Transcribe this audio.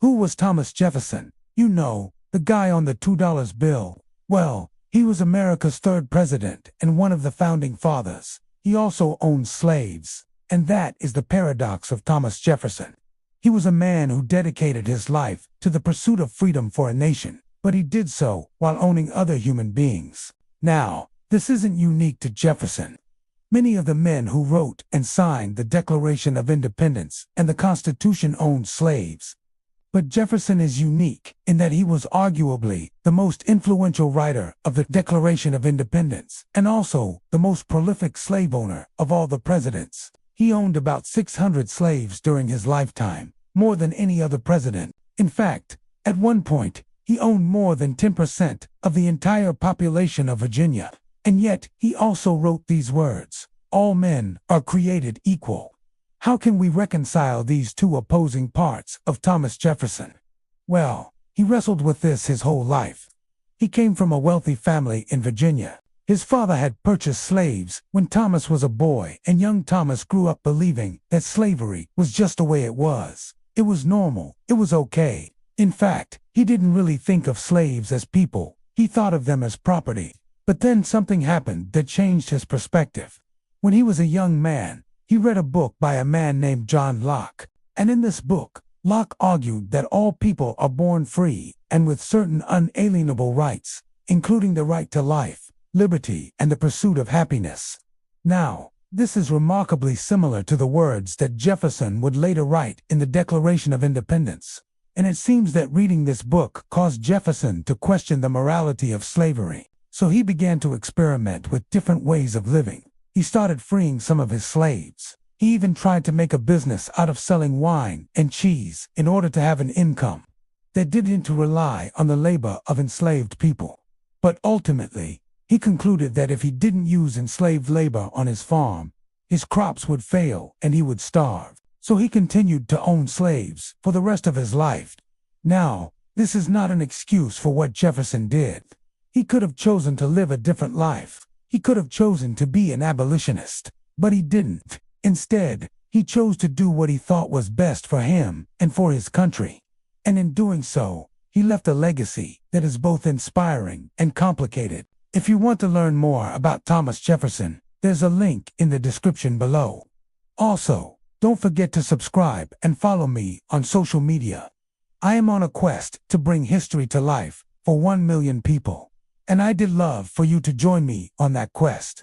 Who was Thomas Jefferson? You know, the guy on the $2 bill. Well, he was America's third president and one of the founding fathers. He also owned slaves. And that is the paradox of Thomas Jefferson. He was a man who dedicated his life to the pursuit of freedom for a nation, but he did so while owning other human beings. Now, this isn't unique to Jefferson. Many of the men who wrote and signed the Declaration of Independence and the Constitution owned slaves. But Jefferson is unique in that he was arguably the most influential writer of the Declaration of Independence and also the most prolific slave owner of all the presidents. He owned about 600 slaves during his lifetime, more than any other president. In fact, at one point, he owned more than 10% of the entire population of Virginia. And yet, he also wrote these words: "All men are created equal." How can we reconcile these two opposing parts of Thomas Jefferson? Well, he wrestled with this his whole life. He came from a wealthy family in Virginia. His father had purchased slaves when Thomas was a boy, and young Thomas grew up believing that slavery was just the way it was. It was normal. It was okay. In fact, he didn't really think of slaves as people. He thought of them as property. But then something happened that changed his perspective. When he was a young man, he read a book by a man named John Locke. And in this book, Locke argued that all people are born free and with certain unalienable rights, including the right to life, liberty, and the pursuit of happiness. Now, this is remarkably similar to the words that Jefferson would later write in the Declaration of Independence. And it seems that reading this book caused Jefferson to question the morality of slavery. So he began to experiment with different ways of living. He started freeing some of his slaves. He even tried to make a business out of selling wine and cheese in order to have an income that didn't rely on the labor of enslaved people. But ultimately, he concluded that if he didn't use enslaved labor on his farm, his crops would fail and he would starve. So he continued to own slaves for the rest of his life. Now, this is not an excuse for what Jefferson did. He could have chosen to live a different life. He could have chosen to be an abolitionist, but he didn't. Instead, he chose to do what he thought was best for him and for his country. And in doing so, he left a legacy that is both inspiring and complicated. If you want to learn more about Thomas Jefferson, there's a link in the description below. Also, don't forget to subscribe and follow me on social media. I am on a quest to bring history to life for 1 million people. And I'd love for you to join me on that quest.